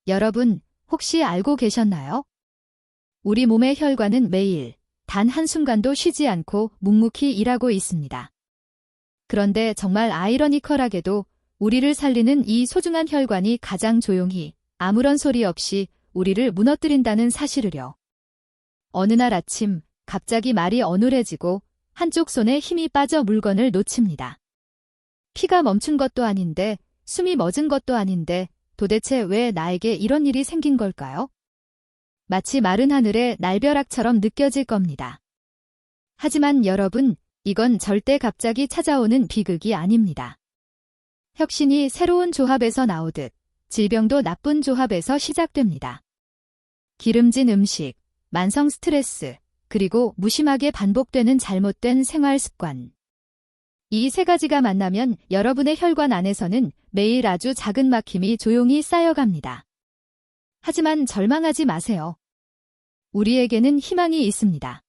여러분, 혹시 알고 계셨나요? 우리 몸의 혈관은 매일 단 한순간도 쉬지 않고 묵묵히 일하고 있습니다. 그런데 정말 아이러니컬하게도 우리를 살리는 이 소중한 혈관이 가장 조용히 아무런 소리 없이 우리를 무너뜨린다는 사실을요. 어느 날 아침 갑자기 말이 어눌해지고 한쪽 손에 힘이 빠져 물건을 놓칩니다. 피가 멈춘 것도 아닌데 숨이 멎은 것도 아닌데 도대체 왜 나에게 이런 일이 생긴 걸까요? 마치 마른 하늘의 날벼락처럼 느껴질 겁니다. 하지만 여러분, 이건 절대 갑자기 찾아오는 비극이 아닙니다. 혁신이 새로운 조합에서 나오듯 질병도 나쁜 조합에서 시작됩니다. 기름진 음식, 만성 스트레스, 그리고 무심하게 반복되는 잘못된 생활 습관. 이 세 가지가 만나면 여러분의 혈관 안에서는 매일 아주 작은 막힘이 조용히 쌓여갑니다. 하지만 절망하지 마세요. 우리에게는 희망이 있습니다.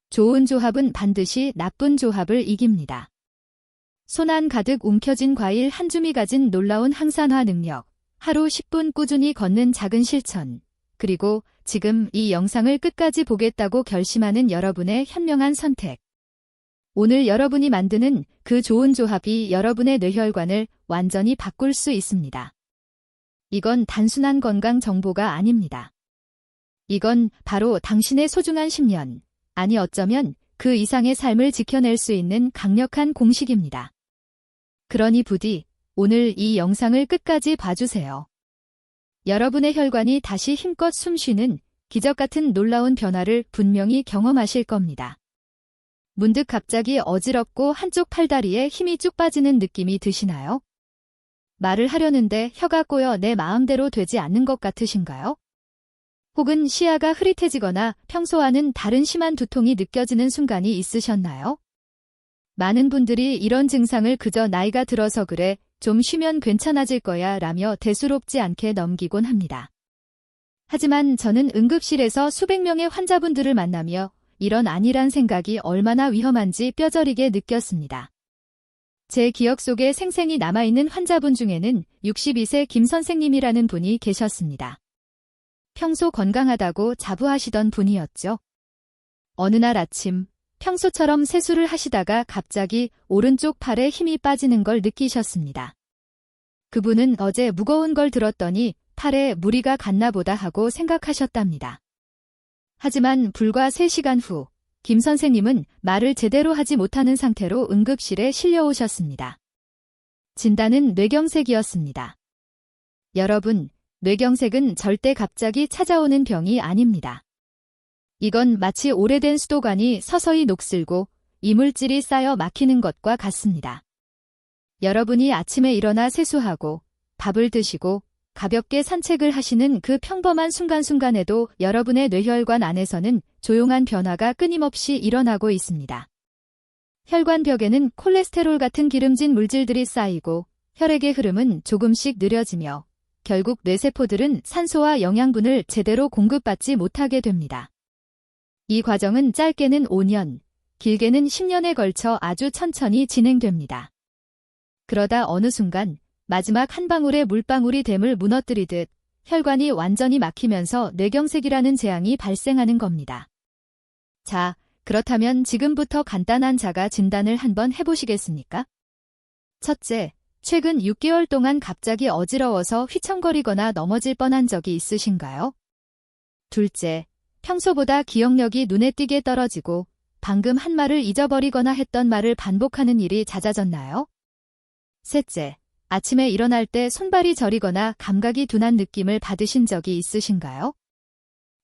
좋은 조합은 반드시 나쁜 조합을 이깁니다. 손안 가득 움켜진 과일 한 줌이 가진 놀라운 항산화 능력, 하루 10분 꾸준히 걷는 작은 실천, 그리고 지금 이 영상을 끝까지 보겠다고 결심하는 여러분의 현명한 선택. 오늘 여러분이 만드는 그 좋은 조합이 여러분의 뇌혈관을 완전히 바꿀 수 있습니다. 이건 단순한 건강 정보가 아닙니다. 이건 바로 당신의 소중한 10년, 아니 어쩌면 그 이상의 삶을 지켜낼 수 있는 강력한 공식입니다. 그러니 부디 오늘 이 영상을 끝까지 봐주세요. 여러분의 혈관이 다시 힘껏 숨쉬는 기적 같은 놀라운 변화를 분명히 경험하실 겁니다. 문득 갑자기 어지럽고 한쪽 팔다리에 힘이 쭉 빠지는 느낌이 드시나요? 말을 하려는데 혀가 꼬여 내 마음대로 되지 않는 것 같으신가요? 혹은 시야가 흐릿해지거나 평소와는 다른 심한 두통이 느껴지는 순간이 있으셨나요? 많은 분들이 이런 증상을 그저 나이가 들어서 그래, 좀 쉬면 괜찮아질 거야 라며 대수롭지 않게 넘기곤 합니다. 하지만 저는 응급실에서 수백 명의 환자분들을 만나며 이런 안일한 생각이 얼마나 위험한지 뼈저리게 느꼈습니다. 제 기억 속에 생생히 남아있는 환자분 중에는 62세 김 선생님이라는 분이 계셨습니다. 평소 건강하다고 자부하시던 분이었죠. 어느 날 아침, 평소처럼 세수를 하시다가 갑자기 오른쪽 팔에 힘이 빠지는 걸 느끼셨습니다. 그분은 어제 무거운 걸 들었더니 팔에 무리가 갔나 보다 하고 생각하셨답니다. 하지만 불과 3시간 후, 김 선생님은 말을 제대로 하지 못하는 상태로 응급실에 실려오셨습니다. 진단은 뇌경색이었습니다. 여러분, 뇌경색은 절대 갑자기 찾아오는 병이 아닙니다. 이건 마치 오래된 수도관이 서서히 녹슬고 이물질이 쌓여 막히는 것과 같습니다. 여러분이 아침에 일어나 세수하고 밥을 드시고 가볍게 산책을 하시는 그 평범한 순간순간에도 여러분의 뇌혈관 안에서는 조용한 변화가 끊임없이 일어나고 있습니다. 혈관벽에는 콜레스테롤 같은 기름진 물질들이 쌓이고 혈액의 흐름은 조금씩 느려지며 결국 뇌세포들은 산소와 영양분을 제대로 공급받지 못하게 됩니다. 이 과정은 짧게는 5년, 길게는 10년에 걸쳐 아주 천천히 진행됩니다. 그러다 어느 순간 마지막 한 방울의 물방울이 댐을 무너뜨리듯 혈관이 완전히 막히면서 뇌경색이라는 재앙이 발생하는 겁니다. 자, 그렇다면 지금부터 간단한 자가 진단을 한번 해보시겠습니까? 첫째, 최근 6개월 동안 갑자기 어지러워서 휘청거리거나 넘어질 뻔한 적이 있으신가요? 둘째, 평소보다 기억력이 눈에 띄게 떨어지고 방금 한 말을 잊어버리거나 했던 말을 반복하는 일이 잦아졌나요? 셋째, 아침에 일어날 때 손발이 저리거나 감각이 둔한 느낌을 받으신 적이 있으신가요?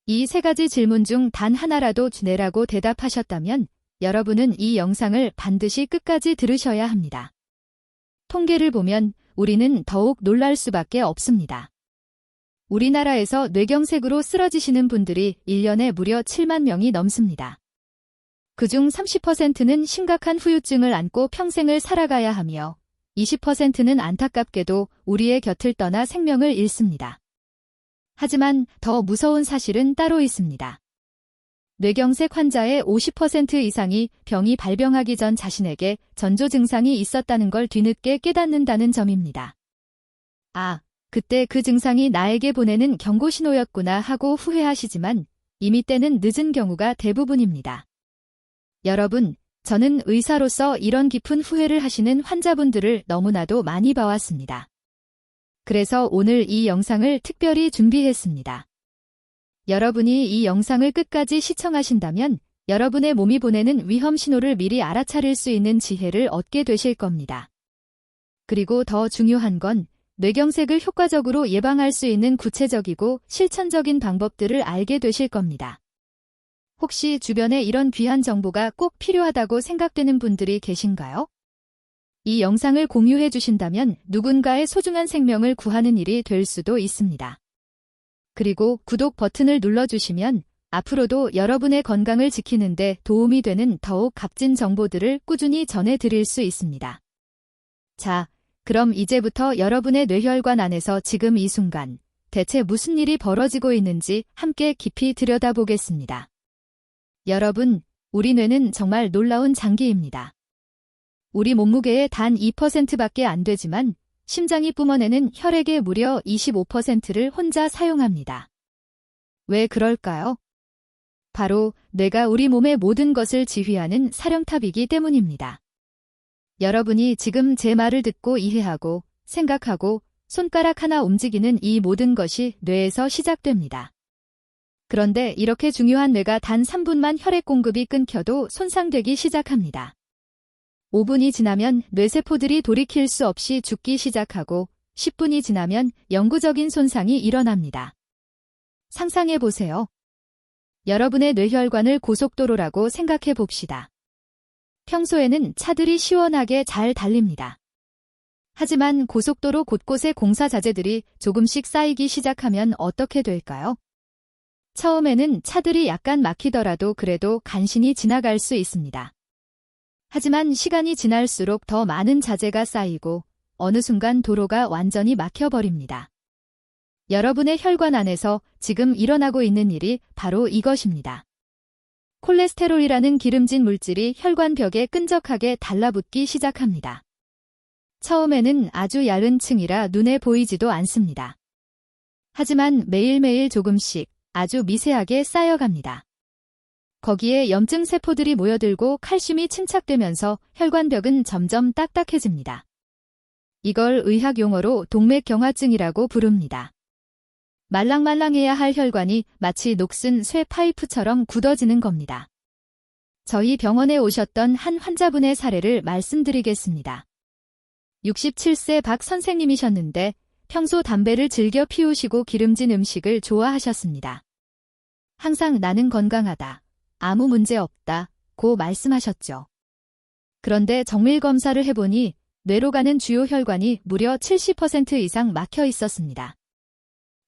이 세 가지 질문 중 단 하나라도 네라고 대답하셨다면 여러분은 이 영상을 반드시 끝까지 들으셔야 합니다. 통계를 보면 우리는 더욱 놀랄 수밖에 없습니다. 우리나라에서 뇌경색으로 쓰러지시는 분들이 1년에 무려 7만 명이 넘습니다. 그중 30%는 심각한 후유증을 안고 평생을 살아가야 하며 20%는 안타깝게도 우리의 곁을 떠나 생명을 잃습니다. 하지만 더 무서운 사실은 따로 있습니다. 뇌경색 환자의 50% 이상이 병이 발병하기 전 자신에게 전조 증상이 있었다는 걸 뒤늦게 깨닫는다는 점입니다. 아, 그때 그 증상이 나에게 보내는 경고 신호였구나 하고 후회하시지만 이미 때는 늦은 경우가 대부분입니다. 여러분, 저는 의사로서 이런 깊은 후회를 하시는 환자분들을 너무나도 많이 봐왔습니다. 그래서 오늘 이 영상을 특별히 준비했습니다. 여러분이 이 영상을 끝까지 시청하신다면 여러분의 몸이 보내는 위험 신호를 미리 알아차릴 수 있는 지혜를 얻게 되실 겁니다. 그리고 더 중요한 건 뇌경색을 효과적으로 예방할 수 있는 구체적이고 실천적인 방법들을 알게 되실 겁니다. 혹시 주변에 이런 귀한 정보가 꼭 필요하다고 생각되는 분들이 계신가요? 이 영상을 공유해 주신다면 누군가의 소중한 생명을 구하는 일이 될 수도 있습니다. 그리고 구독 버튼을 눌러주시면 앞으로도 여러분의 건강을 지키는 데 도움이 되는 더욱 값진 정보들을 꾸준히 전해드릴 수 있습니다. 자, 그럼 이제부터 여러분의 뇌혈관 안에서 지금 이 순간 대체 무슨 일이 벌어지고 있는지 함께 깊이 들여다보겠습니다. 여러분, 우리 뇌는 정말 놀라운 장기입니다. 우리 몸무게의 단 2%밖에 안 되지만 심장이 뿜어내는 혈액의 무려 25%를 혼자 사용합니다. 왜 그럴까요? 바로 뇌가 우리 몸의 모든 것을 지휘하는 사령탑이기 때문입니다. 여러분이 지금 제 말을 듣고 이해하고 생각하고 손가락 하나 움직이는 이 모든 것이 뇌에서 시작됩니다. 그런데 이렇게 중요한 뇌가 단 3분만 혈액 공급이 끊겨도 손상되기 시작합니다. 5분이 지나면 뇌세포들이 돌이킬 수 없이 죽기 시작하고 10분이 지나면 영구적인 손상이 일어납니다. 상상해 보세요. 여러분의 뇌혈관을 고속도로라고 생각해 봅시다. 평소에는 차들이 시원하게 잘 달립니다. 하지만 고속도로 곳곳에 공사 자재들이 조금씩 쌓이기 시작하면 어떻게 될까요? 처음에는 차들이 약간 막히더라도 그래도 간신히 지나갈 수 있습니다. 하지만 시간이 지날수록 더 많은 자재가 쌓이고 어느 순간 도로가 완전히 막혀버립니다. 여러분의 혈관 안에서 지금 일어나고 있는 일이 바로 이것입니다. 콜레스테롤이라는 기름진 물질이 혈관벽에 끈적하게 달라붙기 시작합니다. 처음에는 아주 얇은 층이라 눈에 보이지도 않습니다. 하지만 매일매일 조금씩 아주 미세하게 쌓여갑니다. 거기에 염증 세포들이 모여들고 칼슘이 침착되면서 혈관벽은 점점 딱딱해집니다. 이걸 의학 용어로 동맥경화증이라고 부릅니다. 말랑말랑해야 할 혈관이 마치 녹슨 쇠 파이프처럼 굳어지는 겁니다. 저희 병원에 오셨던 한 환자분의 사례를 말씀드리겠습니다. 67세 박 선생님이셨는데 평소 담배를 즐겨 피우시고 기름진 음식을 좋아하셨습니다. 항상 나는 건강하다, 아무 문제 없다, 고 말씀하셨죠. 그런데 정밀 검사를 해보니 뇌로 가는 주요 혈관이 무려 70% 이상 막혀 있었습니다.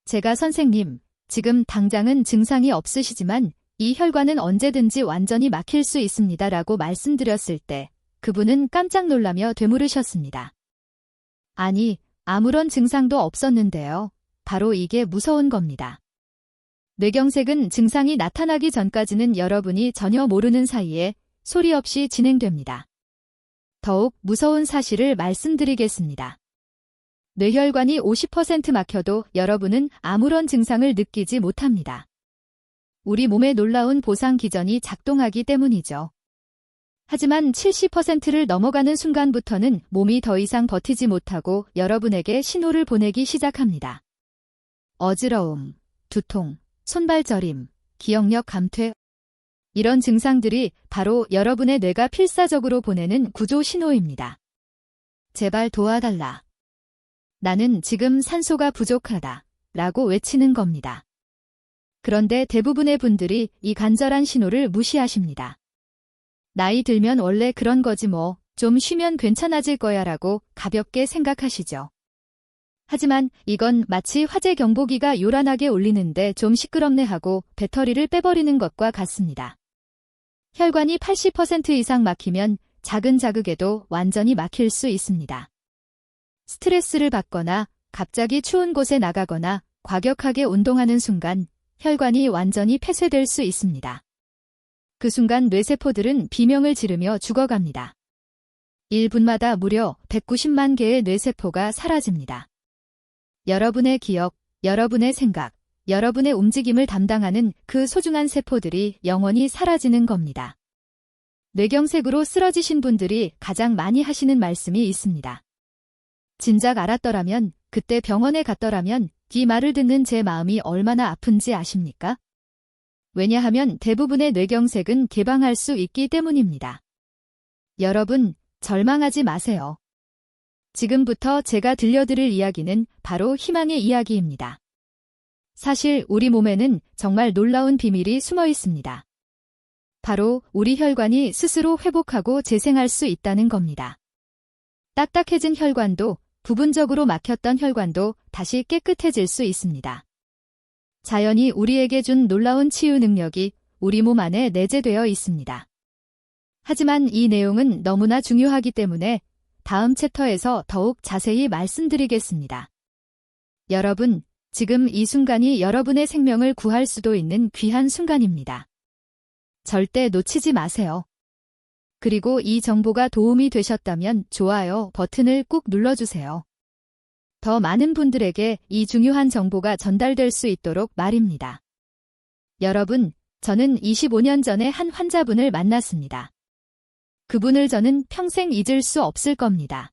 제가 선생님, 지금 당장은 증상이 없으시지만 이 혈관은 언제든지 완전히 막힐 수 있습니다 라고 말씀드렸을 때 그분은 깜짝 놀라며 되물으셨습니다. 아니, 아무런 증상도 없었는데요. 바로 이게 무서운 겁니다. 뇌경색은 증상이 나타나기 전까지는 여러분이 전혀 모르는 사이에 소리 없이 진행됩니다. 더욱 무서운 사실을 말씀드리겠습니다. 뇌혈관이 50% 막혀도 여러분은 아무런 증상을 느끼지 못합니다. 우리 몸의 놀라운 보상 기전이 작동하기 때문이죠. 하지만 70%를 넘어가는 순간부터는 몸이 더 이상 버티지 못하고 여러분에게 신호를 보내기 시작합니다. 어지러움, 두통, 손발 저림, 기억력 감퇴. 이런 증상들이 바로 여러분의 뇌가 필사적으로 보내는 구조 신호입니다. 제발 도와달라. 나는 지금 산소가 부족하다. 라고 외치는 겁니다. 그런데 대부분의 분들이 이 간절한 신호를 무시하십니다. 나이 들면 원래 그런 거지 뭐, 좀 쉬면 괜찮아질 거야 라고 가볍게 생각하시죠. 하지만 이건 마치 화재 경보기가 요란하게 울리는데 좀 시끄럽네 하고 배터리를 빼버리는 것과 같습니다. 혈관이 80% 이상 막히면 작은 자극에도 완전히 막힐 수 있습니다. 스트레스를 받거나 갑자기 추운 곳에 나가거나 과격하게 운동하는 순간 혈관이 완전히 폐쇄될 수 있습니다. 그 순간 뇌세포들은 비명을 지르며 죽어갑니다. 1분마다 무려 190만 개의 뇌세포가 사라집니다. 여러분의 기억, 여러분의 생각, 여러분의 움직임을 담당하는 그 소중한 세포들이 영원히 사라지는 겁니다. 뇌경색으로 쓰러지신 분들이 가장 많이 하시는 말씀이 있습니다. 진작 알았더라면, 그때 병원에 갔더라면, 이 말을 듣는 제 마음이 얼마나 아픈지 아십니까? 왜냐하면 대부분의 뇌경색은 개방할 수 있기 때문입니다. 여러분, 절망하지 마세요. 지금부터 제가 들려드릴 이야기는 바로 희망의 이야기입니다. 사실 우리 몸에는 정말 놀라운 비밀이 숨어 있습니다. 바로 우리 혈관이 스스로 회복하고 재생할 수 있다는 겁니다. 딱딱해진 혈관도, 부분적으로 막혔던 혈관도 다시 깨끗해질 수 있습니다. 자연이 우리에게 준 놀라운 치유 능력이 우리 몸 안에 내재되어 있습니다. 하지만 이 내용은 너무나 중요하기 때문에 다음 챕터에서 더욱 자세히 말씀드리겠습니다. 여러분, 지금 이 순간이 여러분의 생명을 구할 수도 있는 귀한 순간입니다. 절대 놓치지 마세요. 그리고 이 정보가 도움이 되셨다면 좋아요 버튼을 꾹 눌러주세요. 더 많은 분들에게 이 중요한 정보가 전달될 수 있도록 말입니다. 여러분, 저는 25년 전에 한 환자분을 만났습니다. 그분을 저는 평생 잊을 수 없을 겁니다.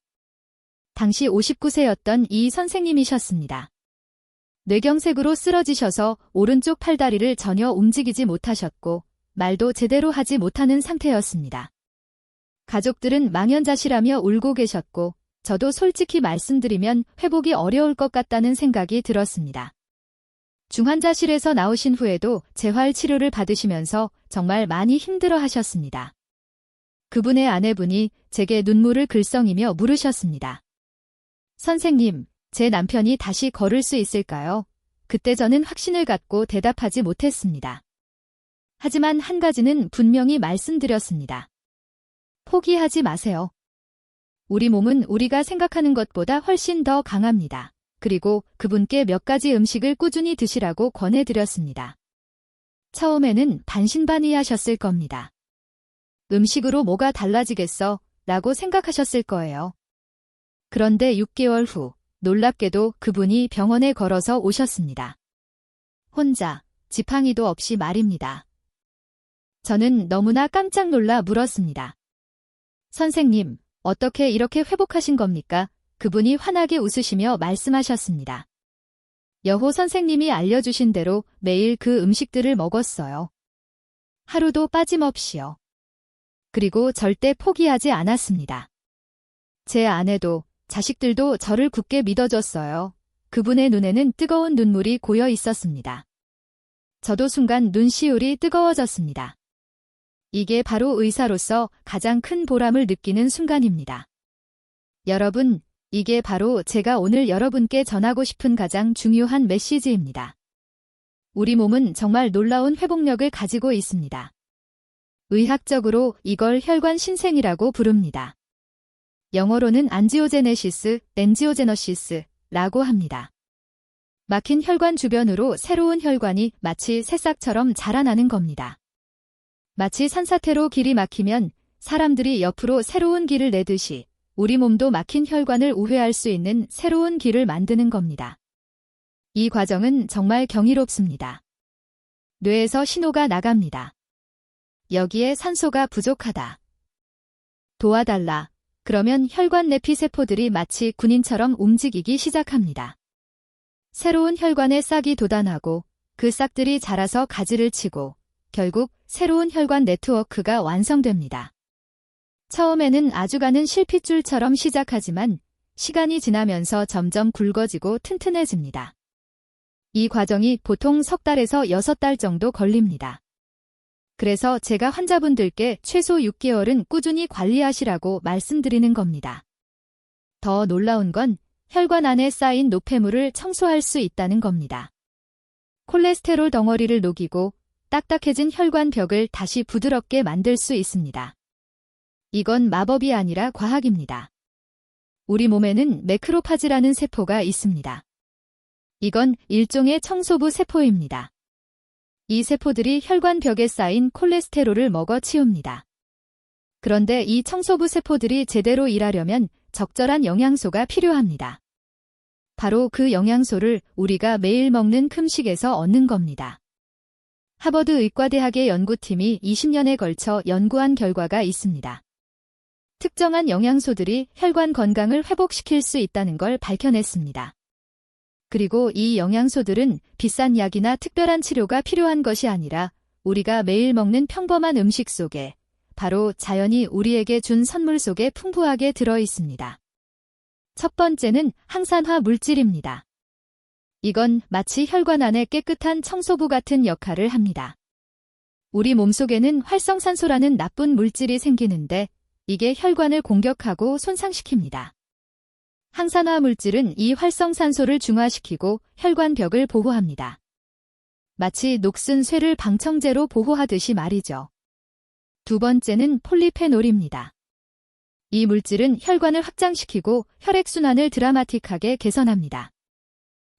당시 59세였던 이 선생님이셨습니다. 뇌경색으로 쓰러지셔서 오른쪽 팔다리를 전혀 움직이지 못하셨고 말도 제대로 하지 못하는 상태였습니다. 가족들은 망연자실하며 울고 계셨고 저도 솔직히 말씀드리면 회복이 어려울 것 같다는 생각이 들었습니다. 중환자실에서 나오신 후에도 재활 치료를 받으시면서 정말 많이 힘들어 하셨습니다. 그분의 아내분이 제게 눈물을 글썽이며 물으셨습니다. 선생님, 제 남편이 다시 걸을 수 있을까요? 그때 저는 확신을 갖고 대답하지 못했습니다. 하지만 한 가지는 분명히 말씀드렸습니다. 포기하지 마세요. 우리 몸은 우리가 생각하는 것보다 훨씬 더 강합니다. 그리고 그분께 몇 가지 음식을 꾸준히 드시라고 권해드렸습니다. 처음에는 반신반의하셨을 겁니다. 음식으로 뭐가 달라지겠어? 라고 생각하셨을 거예요. 그런데 6개월 후 놀랍게도 그분이 병원에 걸어서 오셨습니다. 혼자, 지팡이도 없이 말입니다. 저는 너무나 깜짝 놀라 물었습니다. 선생님, 어떻게 이렇게 회복하신 겁니까? 그분이 환하게 웃으시며 말씀하셨습니다. 여호 선생님이 알려주신 대로 매일 그 음식들을 먹었어요. 하루도 빠짐없이요. 그리고 절대 포기하지 않았습니다. 제 아내도 자식들도 저를 굳게 믿어줬어요. 그분의 눈에는 뜨거운 눈물이 고여 있었습니다. 저도 순간 눈시울이 뜨거워졌습니다. 이게 바로 의사로서 가장 큰 보람을 느끼는 순간입니다. 여러분, 이게 바로 제가 오늘 여러분께 전하고 싶은 가장 중요한 메시지입니다. 우리 몸은 정말 놀라운 회복력을 가지고 있습니다. 의학적으로 이걸 혈관 신생이라고 부릅니다. 영어로는 안지오제네시스, 엔지오제너시스라고 합니다. 막힌 혈관 주변으로 새로운 혈관이 마치 새싹처럼 자라나는 겁니다. 마치 산사태로 길이 막히면 사람들이 옆으로 새로운 길을 내듯이 우리 몸도 막힌 혈관을 우회할 수 있는 새로운 길을 만드는 겁니다. 이 과정은 정말 경이롭습니다. 뇌에서 신호가 나갑니다. 여기에 산소가 부족하다. 도와달라. 그러면 혈관 내피 세포들이 마치 군인처럼 움직이기 시작합니다. 새로운 혈관에 싹이 돋아나고 그 싹들이 자라서 가지를 치고 결국 새로운 혈관 네트워크가 완성됩니다. 처음에는 아주 가는 실핏줄처럼 시작하지만 시간이 지나면서 점점 굵어지고 튼튼해집니다. 이 과정이 보통 석 달에서 6달 정도 걸립니다. 그래서 제가 환자분들께 최소 6개월은 꾸준히 관리하시라고 말씀드리는 겁니다. 더 놀라운 건 혈관 안에 쌓인 노폐물을 청소할 수 있다는 겁니다. 콜레스테롤 덩어리를 녹이고 딱딱해진 혈관 벽을 다시 부드럽게 만들 수 있습니다. 이건 마법이 아니라 과학입니다. 우리 몸에는 매크로파즈라는 세포가 있습니다. 이건 일종의 청소부 세포입니다. 이 세포들이 혈관 벽에 쌓인 콜레스테롤을 먹어 치웁니다. 그런데 이 청소부 세포들이 제대로 일하려면 적절한 영양소가 필요합니다. 바로 그 영양소를 우리가 매일 먹는 금식에서 얻는 겁니다. 하버드 의과대학의 연구팀이 20년에 걸쳐 연구한 결과가 있습니다. 특정한 영양소들이 혈관 건강을 회복시킬 수 있다는 걸 밝혀냈습니다. 그리고 이 영양소들은 비싼 약이나 특별한 치료가 필요한 것이 아니라 우리가 매일 먹는 평범한 음식 속에 바로 자연이 우리에게 준 선물 속에 풍부하게 들어 있습니다. 첫 번째는 항산화 물질입니다. 이건 마치 혈관 안에 깨끗한 청소부 같은 역할을 합니다. 우리 몸속에는 활성산소라는 나쁜 물질이 생기는데 이게 혈관을 공격하고 손상시킵니다. 항산화 물질은 이 활성산소를 중화시키고 혈관벽을 보호합니다. 마치 녹슨 쇠를 방청제로 보호하듯이 말이죠. 두 번째는 폴리페놀입니다. 이 물질은 혈관을 확장시키고 혈액순환을 드라마틱하게 개선합니다.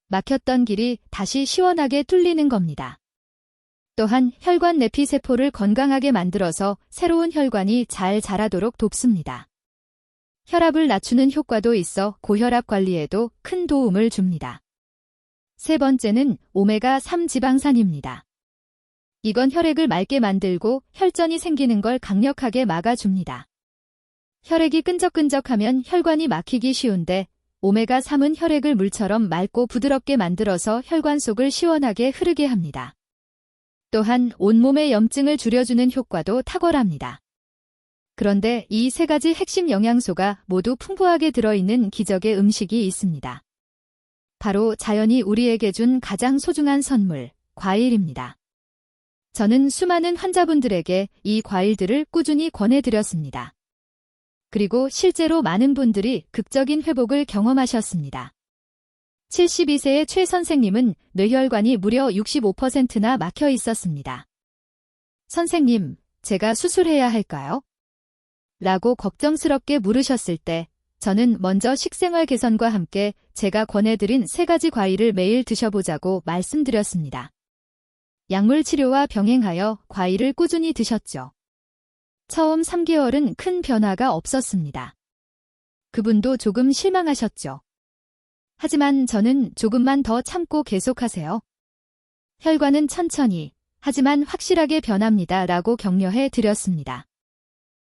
막혔던 길이 다시 시원하게 뚫리는 겁니다. 또한 혈관 내피세포를 건강하게 만들어서 새로운 혈관이 잘 자라도록 돕습니다. 혈압을 낮추는 효과도 있어 고혈압 관리에도 큰 도움을 줍니다. 세 번째는 오메가3 지방산입니다. 이건 혈액을 맑게 만들고 혈전이 생기는 걸 강력하게 막아줍니다. 혈액이 끈적끈적하면 혈관이 막히기 쉬운데 오메가3은 혈액을 물처럼 맑고 부드럽게 만들어서 혈관 속을 시원하게 흐르게 합니다. 또한 온몸의 염증을 줄여주는 효과도 탁월합니다. 그런데 이 세 가지 핵심 영양소가 모두 풍부하게 들어있는 기적의 음식이 있습니다. 바로 자연이 우리에게 준 가장 소중한 선물, 과일입니다. 저는 수많은 환자분들에게 이 과일들을 꾸준히 권해드렸습니다. 그리고 실제로 많은 분들이 극적인 회복을 경험하셨습니다. 72세의 최 선생님은 뇌혈관이 무려 65%나 막혀 있었습니다. 선생님, 제가 수술해야 할까요? 라고 걱정스럽게 물으셨을 때 저는 먼저 식생활 개선과 함께 제가 권해드린 3가지 과일을 매일 드셔보자고 말씀드렸습니다. 약물 치료와 병행하여 과일을 꾸준히 드셨죠. 처음 3개월은 큰 변화가 없었습니다. 그분도 조금 실망하셨죠. 하지만 저는 조금만 더 참고 계속하세요. 혈관은 천천히, 하지만 확실하게 변합니다. 라고 격려해 드렸습니다.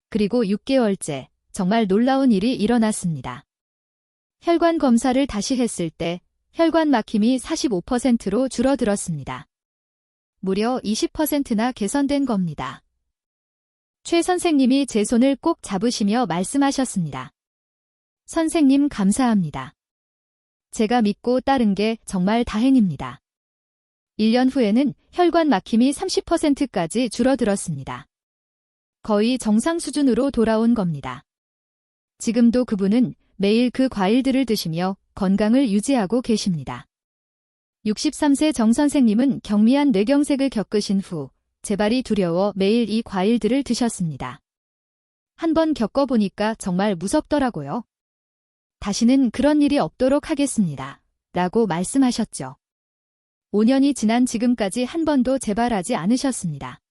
그리고 6개월째, 정말 놀라운 일이 일어났습니다. 혈관 검사를 다시 했을 때 혈관 막힘이 45%로 줄어들었습니다. 무려 20%나 개선된 겁니다. 최 선생님이 제 손을 꼭 잡으시며 말씀하셨습니다. 선생님 감사합니다. 제가 믿고 따른 게 정말 다행입니다. 1년 후에는 혈관 막힘이 30%까지 줄어들었습니다. 거의 정상 수준으로 돌아온 겁니다. 지금도 그분은 매일 그 과일들을 드시며 건강을 유지하고 계십니다. 63세 정 선생님은 경미한 뇌경색을 겪으신 후 재발이 두려워 매일 이 과일들을 드셨습니다. 한번 겪어보니까 정말 무섭더라고요. 다시는 그런 일이 없도록 하겠습니다. 라고 말씀하셨죠. 5년이 지난 지금까지 한 번도 재발하지 않으셨습니다.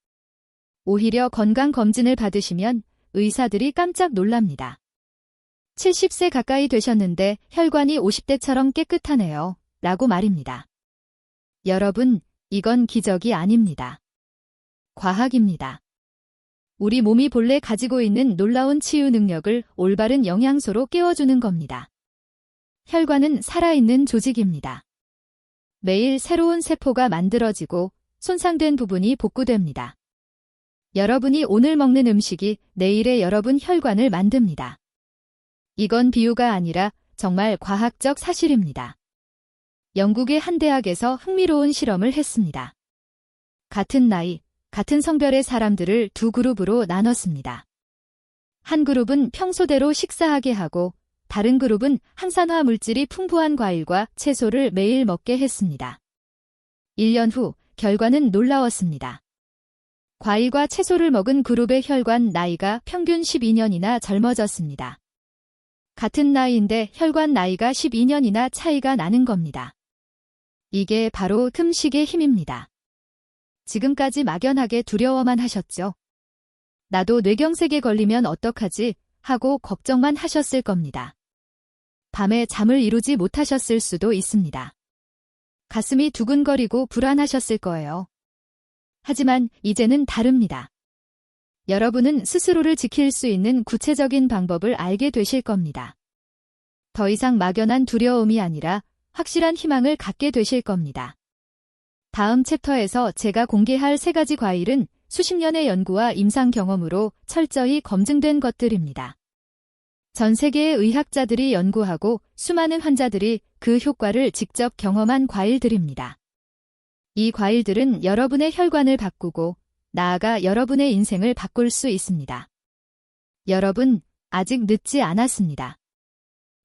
오히려 건강검진을 받으시면 의사들이 깜짝 놀랍니다. 70세 가까이 되셨는데 혈관이 50대처럼 깨끗하네요. 라고 말입니다. 여러분, 이건 기적이 아닙니다. 과학입니다. 우리 몸이 본래 가지고 있는 놀라운 치유 능력을 올바른 영양소로 깨워주는 겁니다. 혈관은 살아있는 조직입니다. 매일 새로운 세포가 만들어지고 손상된 부분이 복구됩니다. 여러분이 오늘 먹는 음식이 내일의 여러분 혈관을 만듭니다. 이건 비유가 아니라 정말 과학적 사실입니다. 영국의 한 대학에서 흥미로운 실험을 했습니다. 같은 나이, 같은 성별의 사람들을 두 그룹으로 나눴습니다. 한 그룹은 평소대로 식사하게 하고 다른 그룹은 항산화 물질이 풍부한 과일과 채소를 매일 먹게 했습니다. 1년 후 결과는 놀라웠습니다. 과일과 채소를 먹은 그룹의 혈관 나이가 평균 12년이나 젊어졌습니다. 같은 나이인데 혈관 나이가 12년이나 차이가 나는 겁니다. 이게 바로 금식의 힘입니다. 지금까지 막연하게 두려워만 하셨죠? 나도 뇌경색에 걸리면 어떡하지? 하고 걱정만 하셨을 겁니다. 밤에 잠을 이루지 못하셨을 수도 있습니다. 가슴이 두근거리고 불안하셨을 거예요. 하지만 이제는 다릅니다. 여러분은 스스로를 지킬 수 있는 구체적인 방법을 알게 되실 겁니다. 더 이상 막연한 두려움이 아니라 확실한 희망을 갖게 되실 겁니다. 다음 챕터에서 제가 공개할 3가지 과일은 수십 년의 연구와 임상 경험으로 철저히 검증된 것들입니다. 전 세계의 의학자들이 연구하고 수많은 환자들이 그 효과를 직접 경험한 과일들입니다. 이 과일들은 여러분의 혈관을 바꾸고 나아가 여러분의 인생을 바꿀 수 있습니다. 여러분, 아직 늦지 않았습니다.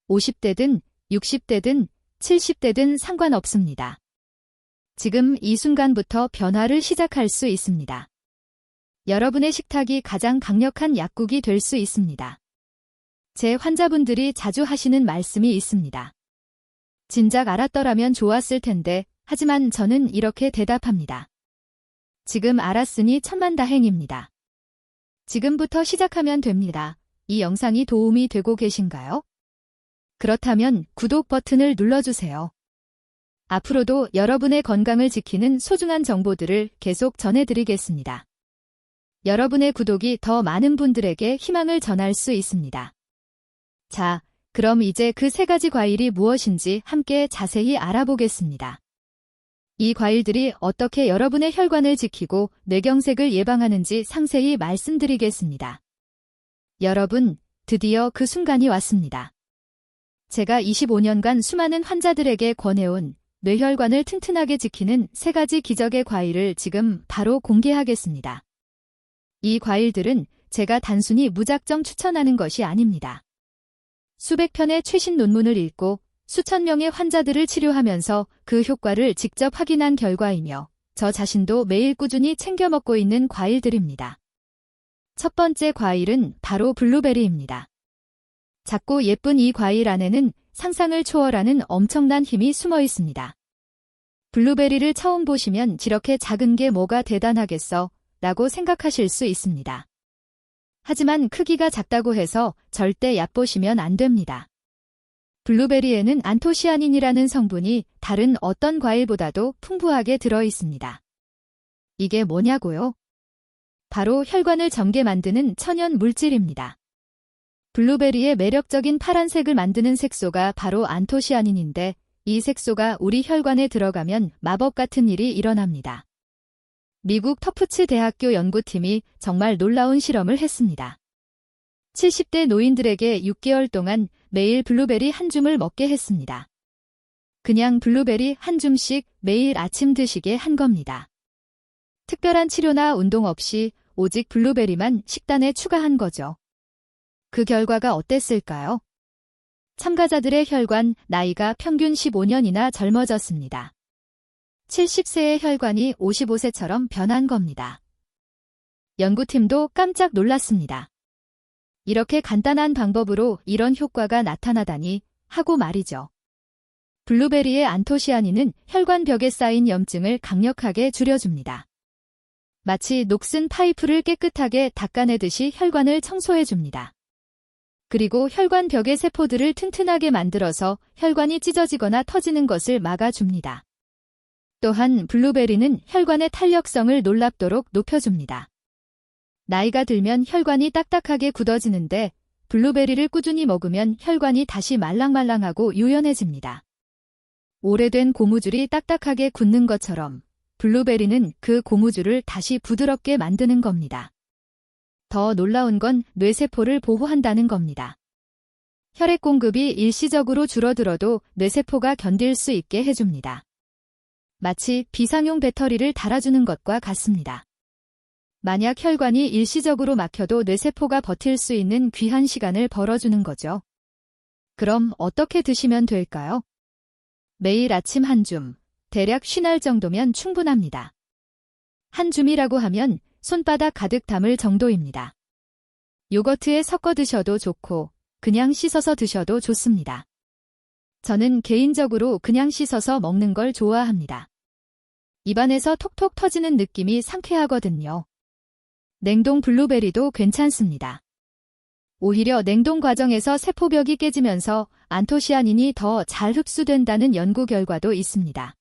50대든 60대든 70대든 상관없습니다. 지금 이 순간부터 변화를 시작할 수 있습니다. 여러분의 식탁이 가장 강력한 약국이 될 수 있습니다. 제 환자분들이 자주 하시는 말씀이 있습니다. 진작 알았더라면 좋았을 텐데, 하지만 저는 이렇게 대답합니다. 지금 알았으니 천만다행입니다. 지금부터 시작하면 됩니다. 이 영상이 도움이 되고 계신가요? 그렇다면 구독 버튼을 눌러주세요. 앞으로도 여러분의 건강을 지키는 소중한 정보들을 계속 전해드리겠습니다. 여러분의 구독이 더 많은 분들에게 희망을 전할 수 있습니다. 자, 그럼 이제 그 3가지 과일이 무엇인지 함께 자세히 알아보겠습니다. 이 과일들이 어떻게 여러분의 혈관을 지키고 뇌경색을 예방하는지 상세히 말씀드리겠습니다. 여러분, 드디어 그 순간이 왔습니다. 제가 25년간 수많은 환자들에게 권해온 뇌혈관을 튼튼하게 지키는 3가지 기적의 과일을 지금 바로 공개하겠습니다. 이 과일들은 제가 단순히 무작정 추천하는 것이 아닙니다. 수백 편의 최신 논문을 읽고 수천 명의 환자들을 치료하면서 그 효과를 직접 확인한 결과이며 저 자신도 매일 꾸준히 챙겨 먹고 있는 과일들입니다. 첫 번째 과일은 바로 블루베리입니다. 작고 예쁜 이 과일 안에는 상상을 초월하는 엄청난 힘이 숨어 있습니다. 블루베리를 처음 보시면 이렇게 작은 게 뭐가 대단하겠어? 라고 생각하실 수 있습니다. 하지만 크기가 작다고 해서 절대 얕보시면 안 됩니다. 블루베리에는 안토시아닌이라는 성분이 다른 어떤 과일보다도 풍부하게 들어 있습니다. 이게 뭐냐고요? 바로 혈관을 젊게 만드는 천연 물질입니다. 블루베리의 매력적인 파란색을 만드는 색소가 바로 안토시아닌인데 이 색소가 우리 혈관에 들어가면 마법 같은 일이 일어납니다. 미국 터프츠 대학교 연구팀이 정말 놀라운 실험을 했습니다. 70대 노인들에게 6개월 동안 매일 블루베리 한 줌을 먹게 했습니다. 그냥 블루베리 한 줌씩 매일 아침 드시게 한 겁니다. 특별한 치료나 운동 없이 오직 블루베리만 식단에 추가한 거죠. 그 결과가 어땠을까요? 참가자들의 혈관 나이가 평균 15년이나 젊어졌습니다. 70세의 혈관이 55세처럼 변한 겁니다. 연구팀도 깜짝 놀랐습니다. 이렇게 간단한 방법으로 이런 효과가 나타나다니 하고 말이죠. 블루베리의 안토시아닌은 혈관벽에 쌓인 염증을 강력하게 줄여줍니다. 마치 녹슨 파이프를 깨끗하게 닦아내듯이 혈관을 청소해줍니다. 그리고 혈관벽의 세포들을 튼튼하게 만들어서 혈관이 찢어지거나 터지는 것을 막아줍니다. 또한 블루베리는 혈관의 탄력성을 놀랍도록 높여줍니다. 나이가 들면 혈관이 딱딱하게 굳어지는데 블루베리를 꾸준히 먹으면 혈관이 다시 말랑말랑하고 유연해집니다. 오래된 고무줄이 딱딱하게 굳는 것처럼 블루베리는 그 고무줄을 다시 부드럽게 만드는 겁니다. 더 놀라운 건 뇌세포를 보호한다는 겁니다. 혈액 공급이 일시적으로 줄어들어도 뇌세포가 견딜 수 있게 해줍니다. 마치 비상용 배터리를 달아주는 것과 같습니다. 만약 혈관이 일시적으로 막혀도 뇌세포가 버틸 수 있는 귀한 시간을 벌어주는 거죠. 그럼 어떻게 드시면 될까요? 매일 아침 한 줌, 대략 50알 정도면 충분합니다. 한 줌이라고 하면 손바닥 가득 담을 정도입니다. 요거트에 섞어 드셔도 좋고 그냥 씻어서 드셔도 좋습니다. 저는 개인적으로 그냥 씻어서 먹는 걸 좋아합니다. 입안에서 톡톡 터지는 느낌이 상쾌하거든요. 냉동 블루베리도 괜찮습니다. 오히려 냉동 과정에서 세포벽이 깨지면서 안토시아닌이 더 잘 흡수된다는 연구 결과도 있습니다.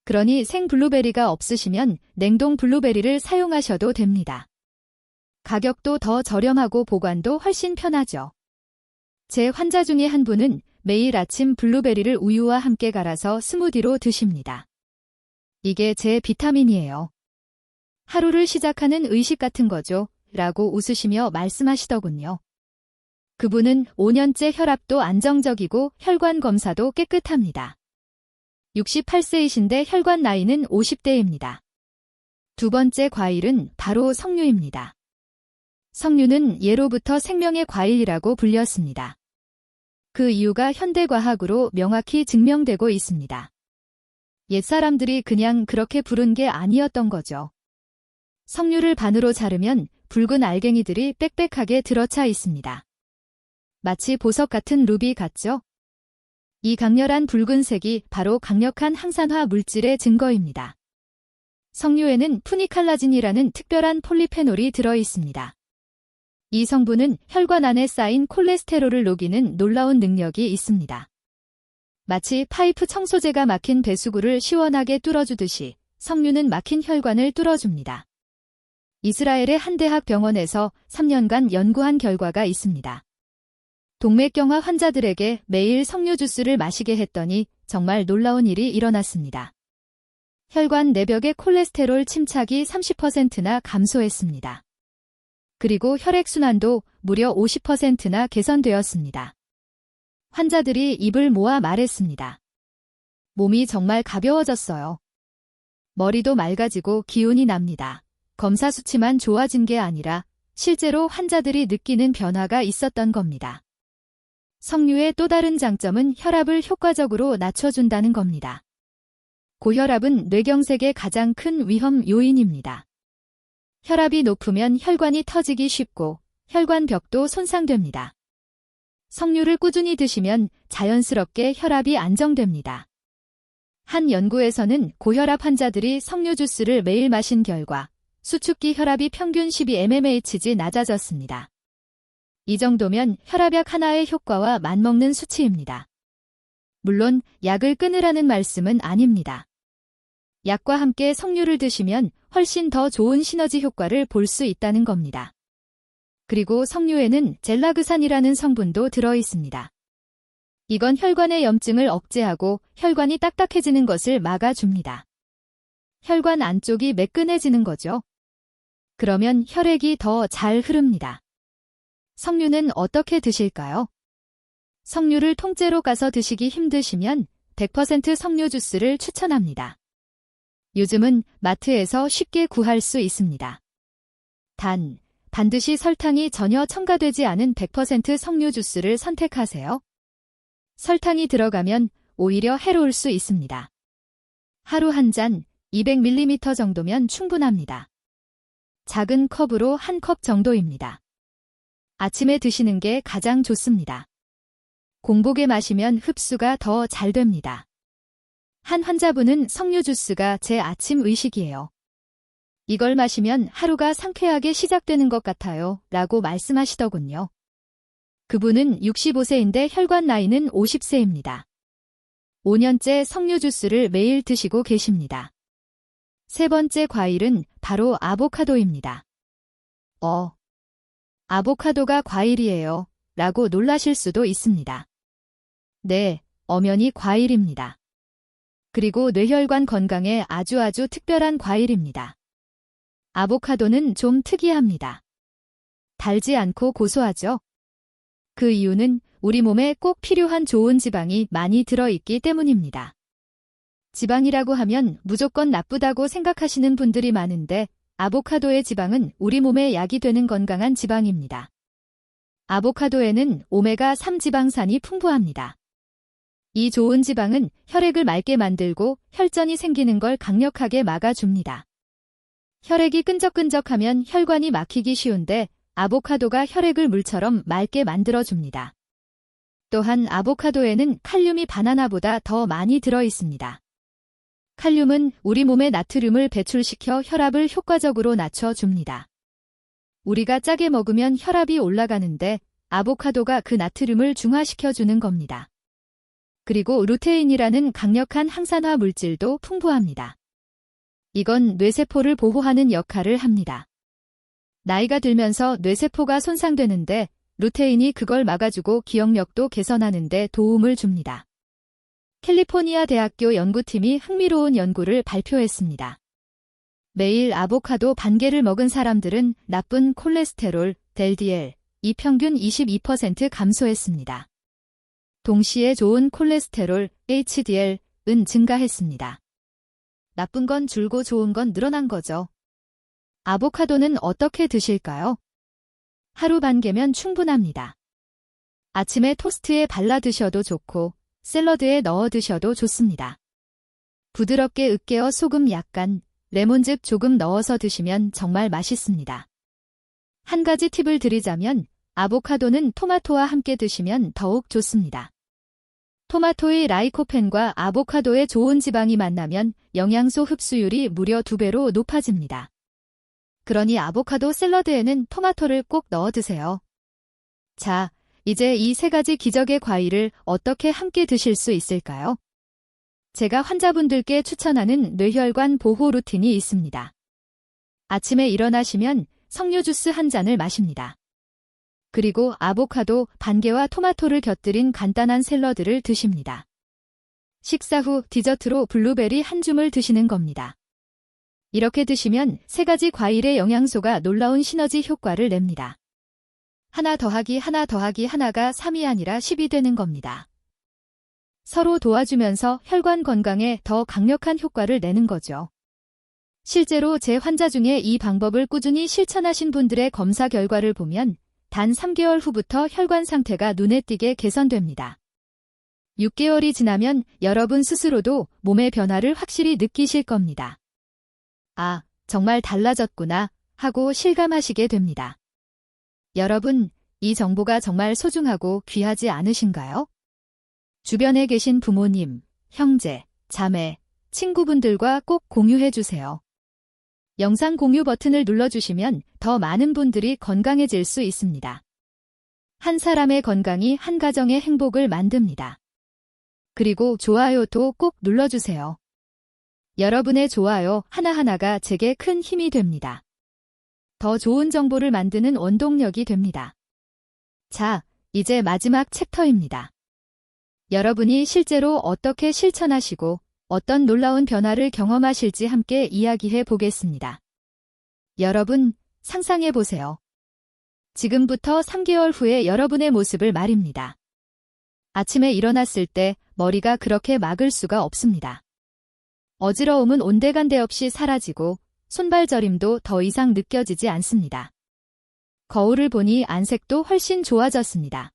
그러니 생 블루베리가 없으시면 냉동 블루베리를 사용하셔도 됩니다. 가격도 더 저렴하고 보관도 훨씬 편하죠. 제 환자 중에 한 분은 매일 아침 블루베리를 우유와 함께 갈아서 스무디로 드십니다. 이게 제 비타민이에요. 하루를 시작하는 의식 같은 거죠. 라고 웃으시며 말씀하시더군요. 그분은 5년째 혈압도 안정적이고 혈관 검사도 깨끗합니다. 68세이신데 혈관 나이는 50대입니다. 두 번째 과일은 바로 석류입니다. 석류는 예로부터 생명의 과일이라고 불렸습니다. 그 이유가 현대과학으로 명확히 증명되고 있습니다. 옛사람들이 그냥 그렇게 부른 게 아니었던 거죠. 석류를 반으로 자르면 붉은 알갱이들이 빽빽하게 들어차 있습니다. 마치 보석 같은 루비 같죠? 이 강렬한 붉은색이 바로 강력한 항산화 물질의 증거입니다. 석류에는 푸니칼라진이라는 특별한 폴리페놀이 들어 있습니다. 이 성분은 혈관 안에 쌓인 콜레스테롤을 녹이는 놀라운 능력이 있습니다. 마치 파이프 청소제가 막힌 배수구를 시원하게 뚫어주듯이 석류는 막힌 혈관을 뚫어줍니다. 이스라엘의 한 대학 병원에서 3년간 연구한 결과가 있습니다. 동맥경화 환자들에게 매일 석류 주스를 마시게 했더니 정말 놀라운 일이 일어났습니다. 혈관 내벽의 콜레스테롤 침착이 30%나 감소했습니다. 그리고 혈액순환도 무려 50%나 개선되었습니다. 환자들이 입을 모아 말했습니다. 몸이 정말 가벼워졌어요. 머리도 맑아지고 기운이 납니다. 검사 수치만 좋아진 게 아니라 실제로 환자들이 느끼는 변화가 있었던 겁니다. 석류의 또 다른 장점은 혈압을 효과적으로 낮춰준다는 겁니다. 고혈압은 뇌경색의 가장 큰 위험 요인입니다. 혈압이 높으면 혈관이 터지기 쉽고 혈관벽도 손상됩니다. 석류를 꾸준히 드시면 자연스럽게 혈압이 안정됩니다. 한 연구에서는 고혈압 환자들이 석류 주스를 매일 마신 결과 수축기 혈압이 평균 12mmHg 낮아졌습니다. 이 정도면 혈압약 하나의 효과와 맞먹는 수치입니다. 물론 약을 끊으라는 말씀은 아닙니다. 약과 함께 석류를 드시면 훨씬 더 좋은 시너지 효과를 볼 수 있다는 겁니다. 그리고 석류에는 젤라그산이라는 성분도 들어 있습니다. 이건 혈관의 염증을 억제하고 혈관이 딱딱해지는 것을 막아줍니다. 혈관 안쪽이 매끈해지는 거죠. 그러면 혈액이 더 잘 흐릅니다. 석류는 어떻게 드실까요? 석류를 통째로 까서 드시기 힘드시면 100% 석류 주스를 추천합니다. 요즘은 마트에서 쉽게 구할 수 있습니다. 단, 반드시 설탕이 전혀 첨가되지 않은 100% 석류 주스를 선택하세요. 설탕이 들어가면 오히려 해로울 수 있습니다. 하루 한 잔 200ml 정도면 충분합니다. 작은 컵으로 한 컵 정도입니다. 아침에 드시는 게 가장 좋습니다. 공복에 마시면 흡수가 더 잘 됩니다. 한 환자분은 석류 주스가 제 아침 의식이에요. 이걸 마시면 하루가 상쾌하게 시작되는 것 같아요. 라고 말씀하시더군요. 그분은 65세인데 혈관 나이는 50세입니다. 5년째 석류 주스를 매일 드시고 계십니다. 세 번째 과일은 바로 아보카도입니다. 아보카도가 과일이에요. 라고 놀라실 수도 있습니다. 네, 엄연히 과일입니다. 그리고 뇌혈관 건강에 아주 특별한 과일입니다. 아보카도는 좀 특이합니다. 달지 않고 고소하죠? 그 이유는 우리 몸에 꼭 필요한 좋은 지방이 많이 들어있기 때문입니다. 지방이라고 하면 무조건 나쁘다고 생각하시는 분들이 많은데 아보카도의 지방은 우리 몸에 약이 되는 건강한 지방입니다. 아보카도에는 오메가3 지방산이 풍부합니다. 이 좋은 지방은 혈액을 맑게 만들고 혈전이 생기는 걸 강력하게 막아줍니다. 혈액이 끈적끈적하면 혈관이 막히기 쉬운데 아보카도가 혈액을 물처럼 맑게 만들어줍니다. 또한 아보카도에는 칼륨이 바나나보다 더 많이 들어있습니다. 칼륨은 우리 몸에 나트륨을 배출시켜 혈압을 효과적으로 낮춰줍니다. 우리가 짜게 먹으면 혈압이 올라가는데 아보카도가 그 나트륨을 중화시켜주는 겁니다. 그리고 루테인이라는 강력한 항산화 물질도 풍부합니다. 이건 뇌세포를 보호하는 역할을 합니다. 나이가 들면서 뇌세포가 손상되는데 루테인이 그걸 막아주고 기억력도 개선하는 데 도움을 줍니다. 캘리포니아 대학교 연구팀이 흥미로운 연구를 발표했습니다. 매일 아보카도 반 개를 먹은 사람들은 나쁜 콜레스테롤, LDL, 이 평균 22% 감소했습니다. 동시에 좋은 콜레스테롤, HDL은 증가했습니다. 나쁜 건 줄고 좋은 건 늘어난 거죠. 아보카도는 어떻게 드실까요? 하루 반 개면 충분합니다. 아침에 토스트에 발라 드셔도 좋고 샐러드에 넣어 드셔도 좋습니다. 부드럽게 으깨어 소금 약간, 레몬즙 조금 넣어서 드시면 정말 맛있습니다. 한 가지 팁을 드리자면 아보카도는 토마토와 함께 드시면 더욱 좋습니다. 토마토의 라이코펜과 아보카도의 좋은 지방이 만나면 영양소 흡수율이 무려 2배로 높아집니다. 그러니 아보카도 샐러드에는 토마토를 꼭 넣어 드세요. 자, 이제 이 3가지 기적의 과일을 어떻게 함께 드실 수 있을까요? 제가 환자분들께 추천하는 뇌혈관 보호 루틴이 있습니다. 아침에 일어나시면 석류 주스 한 잔을 마십니다. 그리고 아보카도 반 개와 토마토를 곁들인 간단한 샐러드를 드십니다. 식사 후 디저트로 블루베리 한 줌을 드시는 겁니다. 이렇게 드시면 3가지 과일의 영양소가 놀라운 시너지 효과를 냅니다. 하나 더하기 하나가 3이 아니라 10이 되는 겁니다. 서로 도와주면서 혈관 건강에 더 강력한 효과를 내는 거죠. 실제로 제 환자 중에 이 방법을 꾸준히 실천하신 분들의 검사 결과를 보면 단 3개월 후부터 혈관 상태가 눈에 띄게 개선됩니다. 6개월이 지나면 여러분 스스로도 몸의 변화를 확실히 느끼실 겁니다. 아, 정말 달라졌구나 하고 실감하시게 됩니다. 여러분, 이 정보가 정말 소중하고 귀하지 않으신가요? 주변에 계신 부모님, 형제, 자매, 친구분들과 꼭 공유해 주세요. 영상 공유 버튼을 눌러주시면 더 많은 분들이 건강해질 수 있습니다. 한 사람의 건강이 한 가정의 행복을 만듭니다. 그리고 좋아요도 꼭 눌러주세요. 여러분의 좋아요 하나하나가 제게 큰 힘이 됩니다. 더 좋은 정보를 만드는 원동력이 됩니다. 자, 이제 마지막 챕터입니다. 여러분이 실제로 어떻게 실천하시고 어떤 놀라운 변화를 경험하실지 함께 이야기해 보겠습니다. 여러분, 상상해 보세요. 지금부터 3개월 후의 여러분의 모습을 말입니다. 아침에 일어났을 때 머리가 그렇게 막을 수가 없습니다. 어지러움은 온데간데 없이 사라지고 손발 저림도 더 이상 느껴지지 않습니다. 거울을 보니 안색도 훨씬 좋아졌습니다.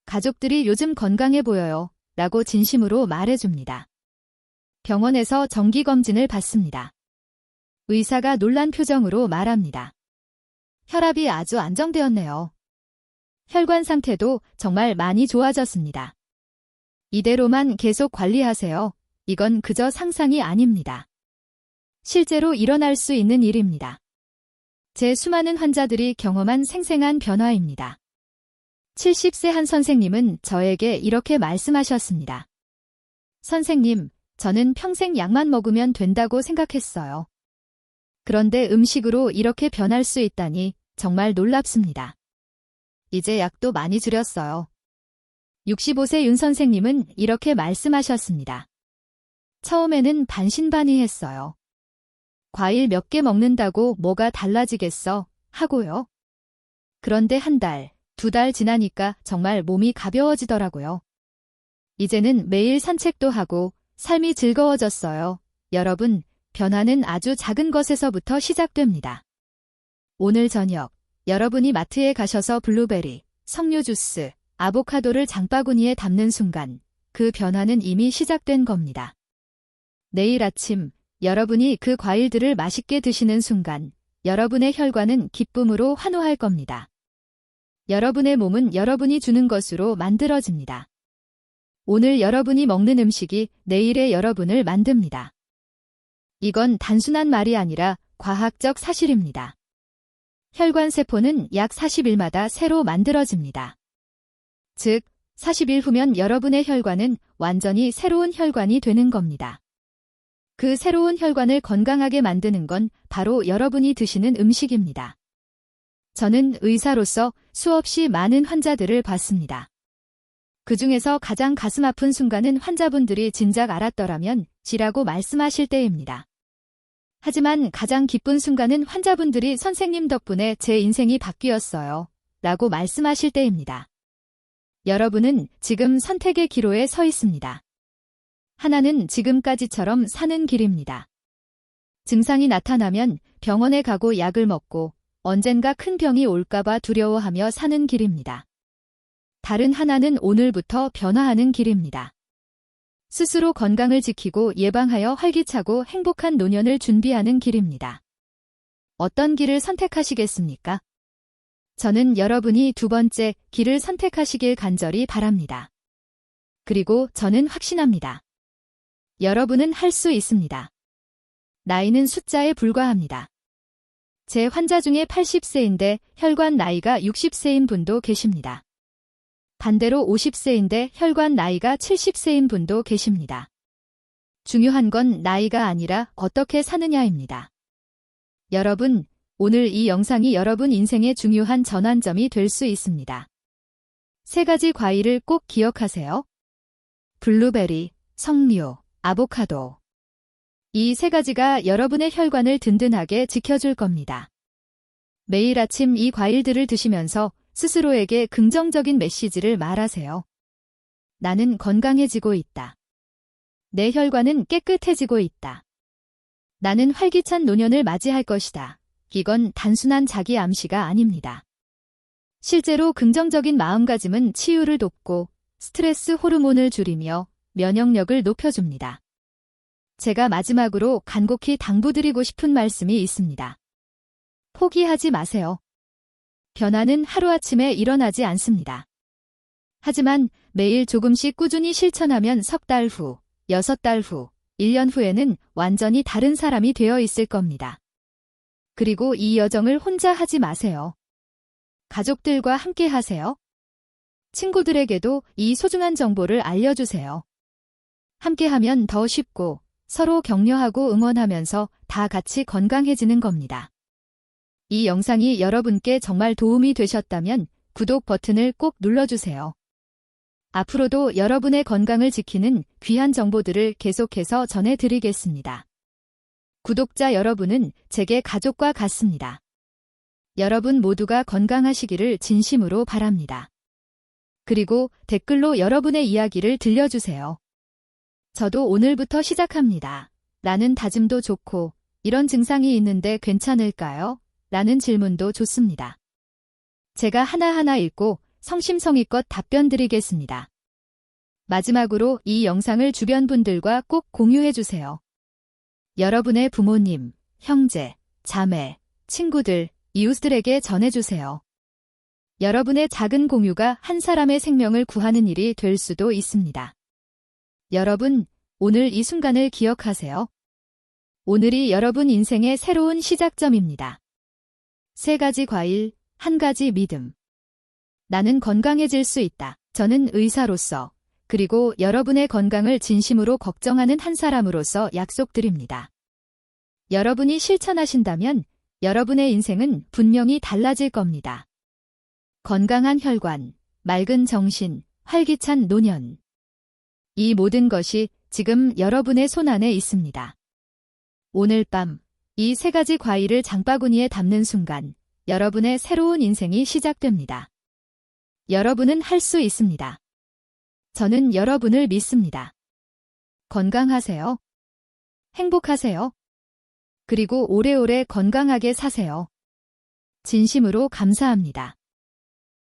가족들이 요즘 건강해 보여요 라고 진심으로 말해줍니다. 병원에서 정기검진을 받습니다. 의사가 놀란 표정으로 말합니다. 혈압이 아주 안정되었네요. 혈관 상태도 정말 많이 좋아졌습니다. 이대로만 계속 관리하세요. 이건 그저 상상이 아닙니다. 실제로 일어날 수 있는 일입니다. 제 수많은 환자들이 경험한 생생한 변화입니다. 70세 한 선생님은 저에게 이렇게 말씀하셨습니다. 선생님, 저는 평생 약만 먹으면 된다고 생각했어요. 그런데 음식으로 이렇게 변할 수 있다니 정말 놀랍습니다. 이제 약도 많이 줄였어요. 65세 윤 선생님은 이렇게 말씀하셨습니다. 처음에는 반신반의했어요. 과일 몇 개 먹는다고 뭐가 달라지겠어 하고요. 그런데 한 달, 2달 지나니까 정말 몸이 가벼워지더라고요. 이제는 매일 산책도 하고 삶이 즐거워졌어요. 여러분, 변화는 아주 작은 것에서부터 시작됩니다. 오늘 저녁, 여러분이 마트에 가셔서 블루베리, 석류 주스, 아보카도를 장바구니에 담는 순간 그 변화는 이미 시작된 겁니다. 내일 아침, 여러분이 그 과일들을 맛있게 드시는 순간 여러분의 혈관은 기쁨으로 환호할 겁니다. 여러분의 몸은 여러분이 주는 것으로 만들어집니다. 오늘 여러분이 먹는 음식이 내일의 여러분을 만듭니다. 이건 단순한 말이 아니라 과학적 사실입니다. 혈관 세포는 약 40일마다 새로 만들어집니다. 즉, 40일 후면 여러분의 혈관은 완전히 새로운 혈관이 되는 겁니다. 그 새로운 혈관을 건강하게 만드는 건 바로 여러분이 드시는 음식입니다. 저는 의사로서 수없이 많은 환자들을 봤습니다. 그 중에서 가장 가슴 아픈 순간은 환자분들이 진작 알았더라면 지라고 말씀하실 때입니다. 하지만 가장 기쁜 순간은 환자분들이 선생님 덕분에 제 인생이 바뀌었어요. 라고 말씀하실 때입니다. 여러분은 지금 선택의 기로에 서 있습니다. 하나는 지금까지처럼 사는 길입니다. 증상이 나타나면 병원에 가고 약을 먹고 언젠가 큰 병이 올까봐 두려워하며 사는 길입니다. 다른 하나는 오늘부터 변화하는 길입니다. 스스로 건강을 지키고 예방하여 활기차고 행복한 노년을 준비하는 길입니다. 어떤 길을 선택하시겠습니까? 저는 여러분이 두 번째 길을 선택하시길 간절히 바랍니다. 그리고 저는 확신합니다. 여러분은 할 수 있습니다. 나이는 숫자에 불과합니다. 제 환자 중에 80세인데 혈관 나이가 60세인 분도 계십니다. 반대로 50세인데 혈관 나이가 70세인 분도 계십니다. 중요한 건 나이가 아니라 어떻게 사느냐입니다. 여러분, 오늘 이 영상이 여러분 인생의 중요한 전환점이 될 수 있습니다. 3가지 과일을 꼭 기억하세요. 블루베리, 석류, 아보카도. 이 3가지가 여러분의 혈관을 든든하게 지켜줄 겁니다. 매일 아침 이 과일들을 드시면서 스스로에게 긍정적인 메시지를 말하세요. 나는 건강해지고 있다. 내 혈관은 깨끗해지고 있다. 나는 활기찬 노년을 맞이할 것이다. 이건 단순한 자기 암시가 아닙니다. 실제로 긍정적인 마음가짐은 치유를 돕고 스트레스 호르몬을 줄이며 면역력을 높여줍니다. 제가 마지막으로 간곡히 당부드리고 싶은 말씀이 있습니다. 포기하지 마세요. 변화는 하루아침에 일어나지 않습니다. 하지만 매일 조금씩 꾸준히 실천하면 3달 후, 6달 후, 1년 후에는 완전히 다른 사람이 되어 있을 겁니다. 그리고 이 여정을 혼자 하지 마세요. 가족들과 함께 하세요. 친구들에게도 이 소중한 정보를 알려주세요. 함께하면 더 쉽고 서로 격려하고 응원하면서 다 같이 건강해지는 겁니다. 이 영상이 여러분께 정말 도움이 되셨다면 구독 버튼을 꼭 눌러주세요. 앞으로도 여러분의 건강을 지키는 귀한 정보들을 계속해서 전해드리겠습니다. 구독자 여러분은 제게 가족과 같습니다. 여러분 모두가 건강하시기를 진심으로 바랍니다. 그리고 댓글로 여러분의 이야기를 들려주세요. 저도 오늘부터 시작합니다. 라는 다짐도 좋고, 이런 증상이 있는데 괜찮을까요? 라는 질문도 좋습니다. 제가 하나하나 읽고 성심성의껏 답변 드리겠습니다. 마지막으로 이 영상을 주변 분들과 꼭 공유해주세요. 여러분의 부모님, 형제, 자매, 친구들, 이웃들에게 전해주세요. 여러분의 작은 공유가 한 사람의 생명을 구하는 일이 될 수도 있습니다. 여러분, 오늘 이 순간을 기억하세요. 오늘이 여러분 인생의 새로운 시작점입니다. 3가지 과일, 1가지 믿음. 나는 건강해질 수 있다. 저는 의사로서, 그리고 여러분의 건강을 진심으로 걱정하는 한 사람으로서 약속드립니다. 여러분이 실천하신다면 여러분의 인생은 분명히 달라질 겁니다. 건강한 혈관, 맑은 정신, 활기찬 노년. 이 모든 것이 지금 여러분의 손안에 있습니다. 오늘 밤, 이 3가지 과일을 장바구니에 담는 순간, 여러분의 새로운 인생이 시작됩니다. 여러분은 할 수 있습니다. 저는 여러분을 믿습니다. 건강하세요. 행복하세요. 그리고 오래오래 건강하게 사세요. 진심으로 감사합니다.